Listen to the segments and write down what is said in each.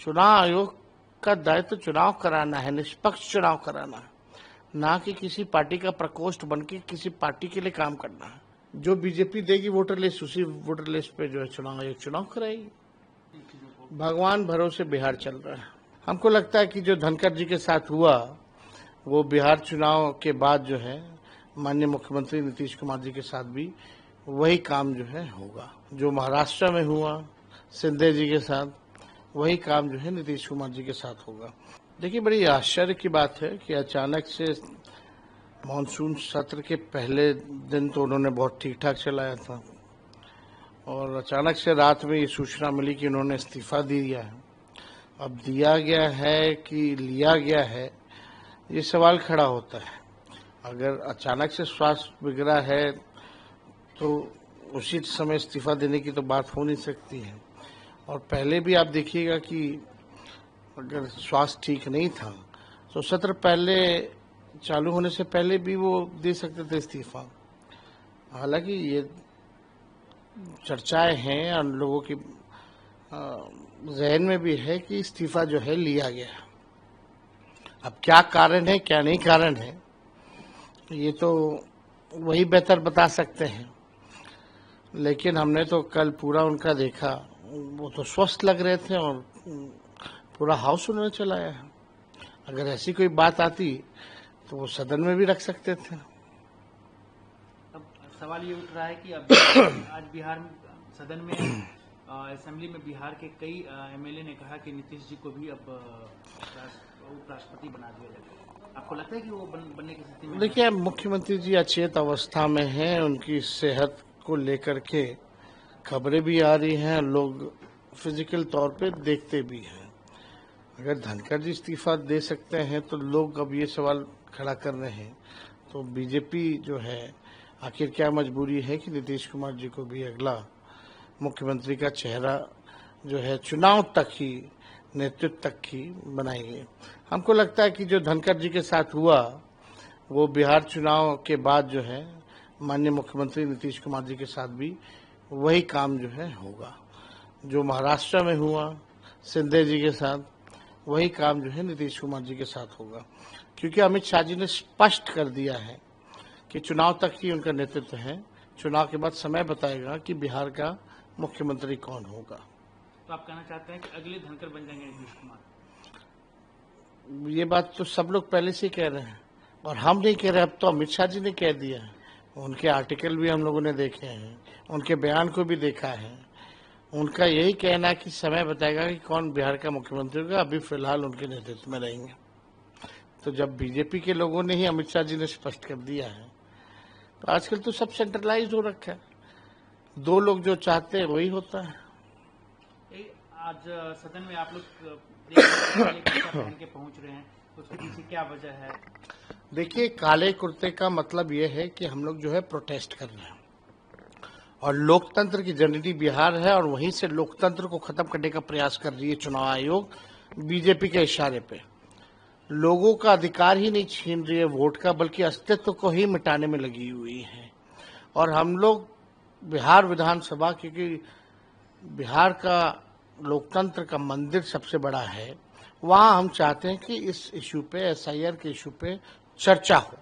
चुनाव आयोग का दायित्व तो चुनाव कराना है, निष्पक्ष चुनाव कराना है, ना कि किसी पार्टी का प्रकोष्ठ बनके किसी पार्टी के लिए काम करना है। जो बीजेपी देगी वोटर लिस्ट, उसी वोटर लिस्ट पे जो है चुनाव आयोग चुनाव कराएगी। भगवान भरोसे बिहार चल रहा है। हमको लगता है कि जो धनखड़ जी के साथ हुआ वो बिहार चुनाव के बाद जो है माननीय मुख्यमंत्री नीतीश कुमार जी के साथ भी वही काम जो है होगा। जो महाराष्ट्र में हुआ शिंदे जी के साथ, वही काम जो है नीतीश कुमार जी के साथ होगा। देखिए, बड़ी आश्चर्य की बात है कि अचानक से मानसून सत्र के पहले दिन तो उन्होंने बहुत ठीक ठाक चलाया था और अचानक से रात में ये सूचना मिली कि उन्होंने इस्तीफा दे दिया है। अब दिया गया है कि लिया गया है, ये सवाल खड़ा होता है। अगर अचानक से स्वास्थ्य बिगड़ा है तो उसी समय इस्तीफा देने की तो बात हो नहीं सकती है। और पहले भी आप देखिएगा कि अगर स्वास्थ्य ठीक नहीं था तो सत्र पहले चालू होने से पहले भी वो दे सकते थे इस्तीफा। हालांकि ये चर्चाएं हैं और लोगों की जहन में भी है कि इस्तीफा जो है लिया गया। अब क्या कारण है क्या नहीं कारण है ये तो वही बेहतर बता सकते हैं, लेकिन हमने तो कल पूरा उनका देखा, वो तो स्वस्थ लग रहे थे और पूरा हाउस उन्होंने चलाया है। अगर ऐसी कोई बात आती तो वो सदन में भी रख सकते थे। अब सवाल ये उठ रहा है कि अब आज बिहार में सदन में असेंबली में बिहार के कई एमएलए ने कहा कि नीतीश जी को भी अब उपराष्ट्रपति बना दिया जाए। आपको लगता है कि वो बनने की स्थिति में? देखिए, मुख्यमंत्री जी अचेत अवस्था में हैं, उनकी सेहत को लेकर के खबरें भी आ रही हैं, लोग फिजिकल तौर पे देखते भी हैं। अगर धनखड़ जी इस्तीफा दे सकते हैं तो लोग अब ये सवाल खड़ा कर रहे हैं, तो बीजेपी जो है आखिर क्या मजबूरी है कि नीतीश कुमार जी को भी अगला मुख्यमंत्री का चेहरा जो है चुनाव तक ही, नेतृत्व तक ही बनाएंगे। हमको लगता है कि जो धनखड़ जी के साथ हुआ वो बिहार चुनाव के बाद जो है माननीय मुख्यमंत्री नीतीश कुमार जी के साथ भी वही काम जो है होगा। जो महाराष्ट्र में हुआ शिंदे जी के साथ, वही काम जो है नीतीश कुमार जी के साथ होगा, क्योंकि अमित शाह जी ने स्पष्ट कर दिया है कि चुनाव तक ही उनका नेतृत्व है। चुनाव के बाद समय बताएगा कि बिहार का मुख्यमंत्री कौन होगा। तो आप कहना चाहते हैं कि अगले धनखड़ बन जाएंगे नीतीश कुमार? ये बात तो सब लोग पहले से कह रहे हैं और हम नहीं कह रहे, अब तो अमित शाह जी ने कह दिया है। उनके आर्टिकल भी हम लोगों ने देखे हैं, उनके बयान को भी देखा है। उनका यही कहना है कि समय बताएगा कि कौन बिहार का मुख्यमंत्री होगा, अभी फिलहाल उनके नेतृत्व में रहेंगे। तो जब बीजेपी के लोगों ने ही, अमित शाह जी ने स्पष्ट कर दिया है, तो आजकल तो सब सेंट्रलाइज हो रखा है, दो लोग जो चाहते हैं वही होता है। आज सदन में आप लोग पहन के पहुंच रहे हैं, उसके पीछे क्या वजह है? देखिए, काले कुर्ते का मतलब ये है कि हम लोग जो है प्रोटेस्ट कर रहे हैं और लोकतंत्र की जननी बिहार है और वहीं से लोकतंत्र को खत्म करने का प्रयास कर रही है चुनाव आयोग बीजेपी के इशारे पे। लोगों का अधिकार ही नहीं छीन रही है वोट का, बल्कि अस्तित्व को ही मिटाने में लगी हुई है। और हम लोग बिहार विधानसभा, क्योंकि बिहार का लोकतंत्र का मंदिर सबसे बड़ा है, वहाँ हम चाहते हैं कि इस इशू पे, एसआईआर के इशू पे चर्चा हो,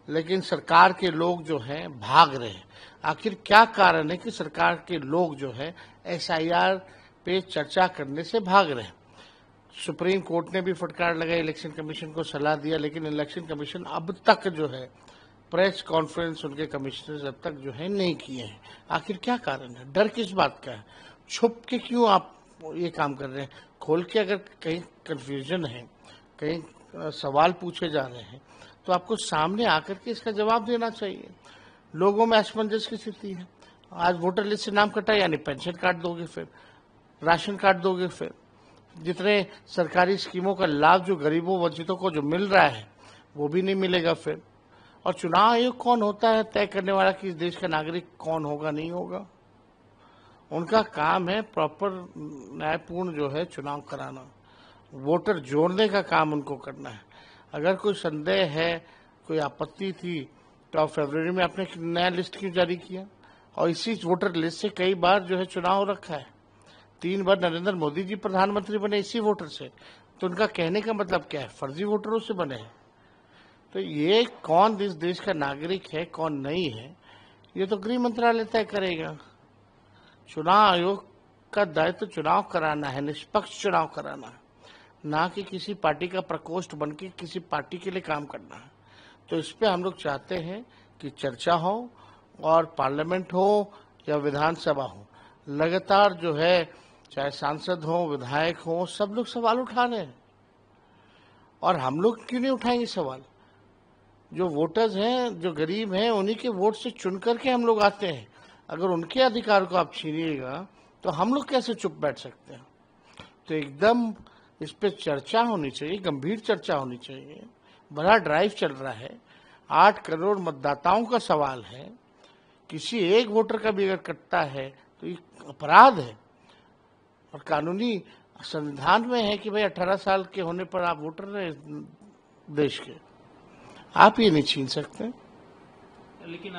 लेकिन सरकार के लोग जो हैं भाग रहे हैं। आखिर क्या कारण है कि सरकार के लोग जो है एसआईआर पे चर्चा करने से भाग रहे हैं? सुप्रीम कोर्ट ने भी फटकार लगाई, इलेक्शन कमीशन को सलाह दिया, लेकिन इलेक्शन कमीशन अब तक जो है प्रेस कॉन्फ्रेंस उनके कमिश्नर्स अब तक जो है नहीं किए हैं। आखिर क्या कारण है? डर किस बात का है? छुप के क्यों आप ये काम कर रहे हैं? खोल के अगर कहीं कंफ्यूजन है, कहीं सवाल पूछे जा रहे हैं, तो आपको सामने आकर के इसका जवाब देना चाहिए। लोगों में असमंजस की स्थिति है। आज वोटर लिस्ट से नाम कटा, यानी पेंशन कार्ड दोगे, फिर राशन कार्ड दोगे, फिर जितने सरकारी स्कीमों का लाभ जो गरीबों वंचितों को जो मिल रहा है वो भी नहीं मिलेगा फिर। और चुनाव आयोग कौन होता है तय करने वाला कि इस देश का नागरिक कौन होगा नहीं होगा? उनका काम है प्रॉपर न्यायपूर्ण जो है चुनाव कराना, वोटर जोड़ने का काम उनको करना है। अगर कोई संदेह है, कोई आपत्ति थी, तो फरवरी में आपने नया लिस्ट क्यों जारी किया? और इसी वोटर लिस्ट से कई बार जो है चुनाव रखा है। 3 बार नरेंद्र मोदी जी प्रधानमंत्री बने इसी वोटर से, तो उनका कहने का मतलब क्या है, फर्जी वोटरों से बने हैं। तो ये कौन इस देश का नागरिक है कौन नहीं है, ये तो गृह मंत्रालय तय करेगा। चुनाव आयोग का दायित्व चुनाव कराना है, निष्पक्ष चुनाव कराना है, ना कि किसी पार्टी का प्रकोष्ठ बन के किसी पार्टी के लिए काम करना है। तो इस पे हम लोग चाहते हैं कि चर्चा हो, और पार्लियामेंट हो या विधानसभा हो, लगातार जो है चाहे सांसद हो विधायक हो सब लोग सवाल उठा रहे हैं। और हम लोग क्यों नहीं उठाएंगे सवाल? जो वोटर्स हैं, जो गरीब हैं, उन्हीं के वोट से चुन करके हम लोग आते हैं। अगर उनके अधिकार को आप छीनिएगा तो हम लोग कैसे चुप बैठ सकते हैं? तो एकदम इस पे चर्चा होनी चाहिए, गंभीर चर्चा होनी चाहिए। बड़ा ड्राइव चल रहा है, 8 करोड़ मतदाताओं का सवाल है। किसी एक वोटर का भी अगर कटता है तो ये अपराध है, और कानूनी संविधान में है कि भाई 18 साल के होने पर आप वोटर रहे देश के, आप ये नहीं छीन सकते। लेकिन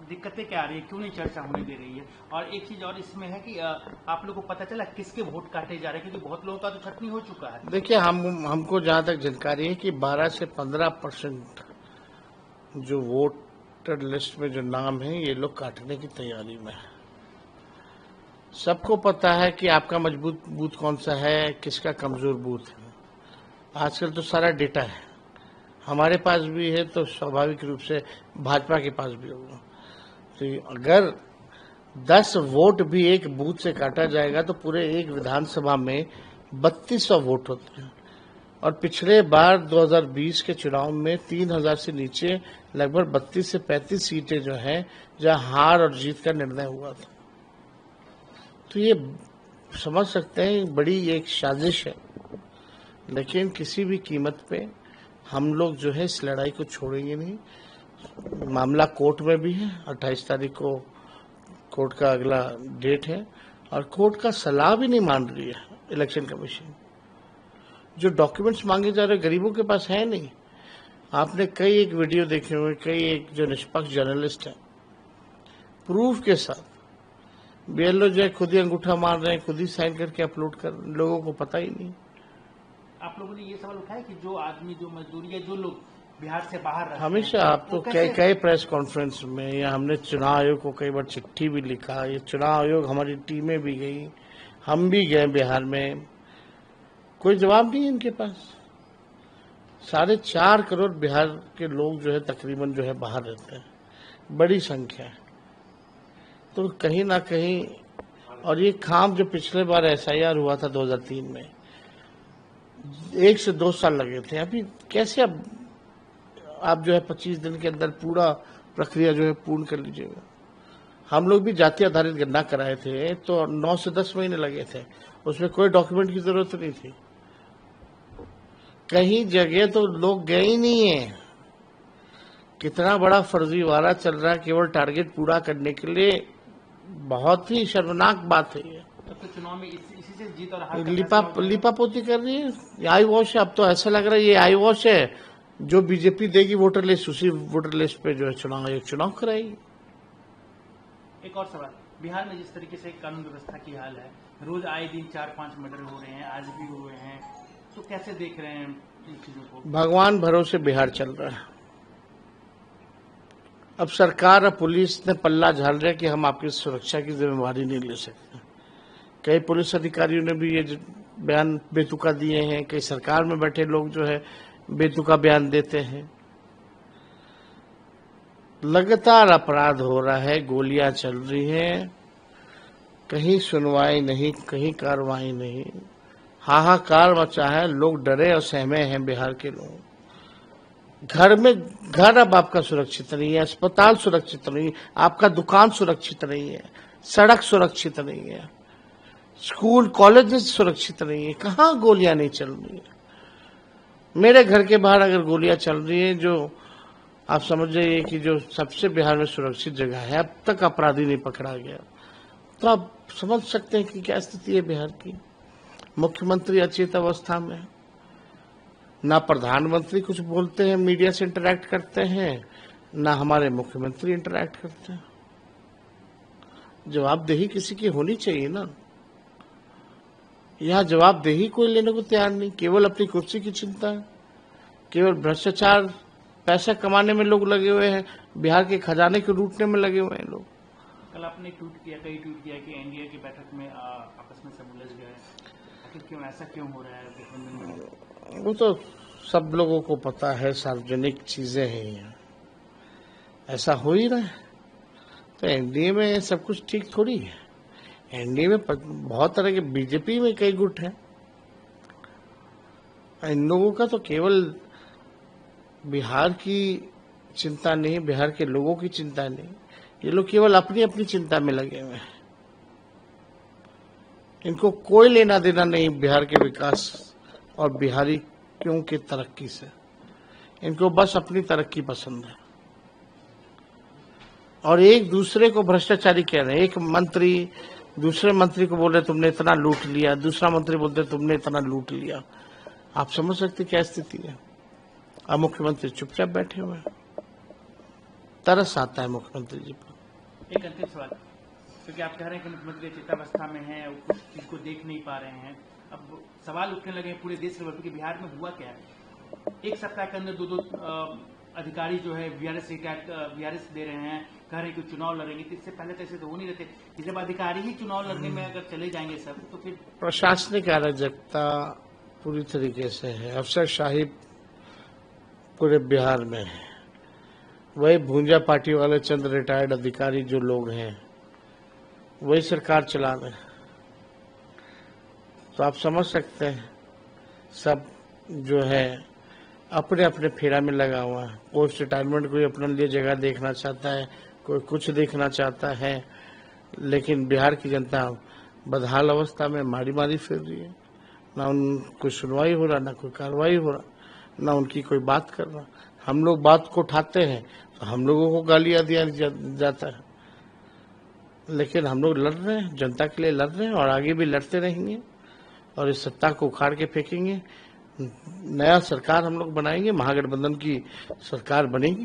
दिक्कतें क्या आ रही है, क्यों नहीं चर्चा होने दे रही है? और एक चीज और इसमें है कि आप लोगों को पता चला किसके वोट काटे जा रहे हैं, क्योंकि बहुत लोगों का तो छटनी हो चुका है। देखिए, हमको जहां तक जानकारी है कि 12 से 15% जो वोटर लिस्ट में जो नाम है ये लोग काटने की तैयारी में है। सबको पता है कि आपका मजबूत बूथ कौन सा है, किसका कमजोर बूथ है। आजकल तो सारा डेटा है, हमारे पास भी है, तो स्वाभाविक रूप से भाजपा के पास भी होगा। तो अगर 10 वोट भी एक बूथ से काटा जाएगा तो पूरे एक विधानसभा में 3200 वोट होते हैं। और पिछले बार 2020 के चुनाव में 3000 से नीचे लगभग 32 से 35 सीटें जो हैं जहां हार और जीत का निर्णय हुआ था। तो ये समझ सकते हैं बड़ी एक साजिश है, लेकिन किसी भी कीमत पे हम लोग जो है इस लड़ाई को छोड़ेंगे नहीं। मामला कोर्ट में भी है, 28 तारीख को कोर्ट का अगला डेट है, और कोर्ट का सलाह भी नहीं मान रही है इलेक्शन कमीशन। जो डॉक्यूमेंट्स मांगे जा रहे गरीबों के पास है नहीं। आपने कई एक वीडियो देखे हुए, कई एक जो निष्पक्ष जर्नलिस्ट है प्रूफ के साथ, बीएलओ जो है खुद ही अंगूठा मार रहे हैं, खुद ही साइन करके अपलोड कर, लोगों को पता ही नहीं। आप लोगों ने ये सवाल उठाया कि जो आदमी, जो मजदूरी है, जो लोग बिहार से बाहर रहते हैं, हमेशा आप तो कई प्रेस कॉन्फ्रेंस में, या हमने चुनाव आयोग को कई बार चिट्ठी भी लिखा, ये चुनाव आयोग हमारी टीमें भी गई, हम भी गए बिहार में, कोई जवाब नहीं है इनके पास। 4.5 करोड़ बिहार के लोग जो है तकरीबन जो है बाहर रहते हैं, बड़ी संख्या है। तो कहीं ना कहीं, और ये काम जो पिछले बार एसआईआर हुआ था 2003 में, 1 से 2 साल लगे थे। अभी कैसे अब आप जो है 25 दिन के अंदर पूरा प्रक्रिया जो है पूर्ण कर लीजिएगा। हम लोग भी जाति आधारित गणना कराए थे तो 9 से 10 महीने लगे थे, उसमें कोई डॉक्यूमेंट की जरूरत नहीं थी। कहीं जगह तो लोग गए ही नहीं है। कितना बड़ा फर्जीवाड़ा चल रहा है केवल टारगेट पूरा करने के लिए, बहुत ही शर्मनाक बात है ये। तो चुनाव में इसी से जीत और हार लिपापोती कर रही है, ये आई वॉश है। अब तो ऐसा लग रहा है ये आई वॉश है, जो बीजेपी देगी वोटर लिस्ट, उसी वोटर लिस्ट पे जो है चुनाव आयोग चुनाव कराएगी। एक और सवाल, बिहार में जिस तरीके से कानून व्यवस्था की हाल है, रोज आए दिन 4-5 मर्डर हो रहे हैं, आज भी हुए हैं, तो कैसे देख रहे हैं इन चीजों को? भगवान भरोसे बिहार चल रहा है। अब सरकार और पुलिस ने पल्ला झाड़ रहा है कि हम आपकी सुरक्षा की जिम्मेवारी नहीं ले सकते। कई पुलिस अधिकारियों ने भी ये बयान बेतुका दिए हैं, कई सरकार में बैठे लोग जो है बेतुका बयान देते हैं। लगातार अपराध हो रहा है, गोलियां चल रही हैं, कहीं सुनवाई नहीं, कहीं कार्रवाई नहीं, हाहाकार मचा है, लोग डरे और सहमे हैं बिहार के लोग। घर अब आपका सुरक्षित नहीं है, अस्पताल सुरक्षित नहीं है, आपका दुकान सुरक्षित नहीं है, सड़क सुरक्षित नहीं है, स्कूल कॉलेज सुरक्षित नहीं है। कहाँ गोलियां नहीं चल रही है? मेरे घर के बाहर अगर गोलियां चल रही है, जो आप समझ जाइए कि जो सबसे बिहार में सुरक्षित जगह है, अब तक अपराधी नहीं पकड़ा गया, तो आप समझ सकते हैं कि क्या स्थिति है बिहार की। मुख्यमंत्री अचेत अवस्था में, ना प्रधानमंत्री कुछ बोलते हैं, मीडिया से इंटरैक्ट करते हैं, ना हमारे मुख्यमंत्री इंटरैक्ट करते हैं। जवाबदेही किसी की होनी चाहिए ना। यहाँ जवाबदेही कोई लेने को तैयार नहीं, केवल अपनी कुर्सी की चिंता है, केवल भ्रष्टाचार, पैसा कमाने में लोग लगे हुए हैं, बिहार के खजाने को लूटने में लगे हुए हैं लोग। कल आपने कई ट्वीट किया कि एनडीए की बैठक में आपस में सब उलझ गए, आखिर क्यों, ऐसा क्यों हो रहा है? वो तो सब लोगों को पता है, सार्वजनिक चीजें हैं, यहाँ ऐसा हो ही रहा है। तो एनडीए में सब कुछ ठीक थोड़ी है। एनडीए में बहुत तरह के, बीजेपी में कई गुट हैं। इन लोगों का तो केवल बिहार की चिंता नहीं, बिहार के लोगों की चिंता नहीं, ये लोग केवल अपनी अपनी चिंता में लगे हुए हैं। इनको कोई लेना देना नहीं बिहार के विकास और बिहारियों की तरक्की से। इनको बस अपनी तरक्की पसंद है और एक दूसरे को भ्रष्टाचारी कह रहे हैं। एक मंत्री दूसरे मंत्री को बोल रहे तुमने इतना लूट लिया, दूसरा मंत्री बोलते तुमने इतना लूट लिया। आप समझ सकते क्या स्थिति है। अब मुख्यमंत्री चुपचाप बैठे हुए हैं, तरस आता है मुख्यमंत्री जी पर। एक अंतिम सवाल, क्योंकि आप कह रहे हैं कि मुख्यमंत्री चिंतावस्था में हैं, कुछ चीज को देख नहीं पा रहे हैं, अब सवाल उठने लगे पूरे देश लेवल पर कि बिहार में हुआ क्या है। एक सप्ताह के अंदर दो अधिकारी जो है वीआरएस दे रहे हैं, कह रहे हैं कि चुनाव लड़ेंगे। तो इससे पहले तो ऐसे तो हो नहीं रहते कि जब अधिकारी ही चुनाव लड़ने में अगर चले जाएंगे सब, तो फिर प्रशासनिक अराजकता पूरी तरीके से है, अफसरशाही पूरे बिहार में है। वही भूंजा पार्टी वाले चंद रिटायर्ड अधिकारी जो लोग हैं वही सरकार चला रहे हैं। तो आप समझ सकते हैं सब जो है अपने अपने फेरा में लगा हुआ है। पोस्ट रिटायरमेंट कोई अपने लिए जगह देखना चाहता है, कोई कुछ देखना चाहता है, लेकिन बिहार की जनता बदहाल अवस्था में मारी मारी फिर रही है। ना उनको सुनवाई हो रहा, ना कोई कार्रवाई हो रहा, ना उनकी कोई बात कर रहा। हम लोग बात को उठाते हैं तो हम लोगों को गालियां दिया जाता है, लेकिन हम लोग लड़ रहे हैं, जनता के लिए लड़ रहे हैं और आगे भी लड़ते रहेंगे और इस सत्ता को उखाड़ के फेंकेंगे। नया सरकार हम लोग बनाएंगे, महागठबंधन की सरकार बनेगी।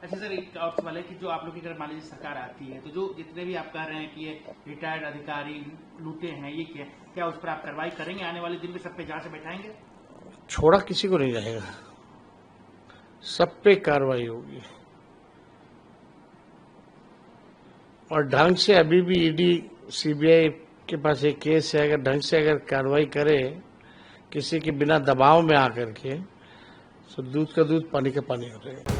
अच्छा सर, एक और सवाल है कि जो आप लोग की अगर मान लीजिए सरकार आती है तो जो जितने भी आप कह रहे हैं कि ये रिटायर्ड अधिकारी लूटे हैं, ये क्या उस पर आप कार्रवाई करेंगे? आने वाले दिन में सब पे जांच से बैठाएंगे? छोड़ा किसी को नहीं जाएगा, सब पे कार्रवाई होगी और ढंग से। अभी भी ईडी सीबीआई के पास एक केस है, अगर ढंग से अगर कार्रवाई करे किसी के बिना दबाव में आकर के, तो दूध का दूध पानी का पानी हो जाएगा।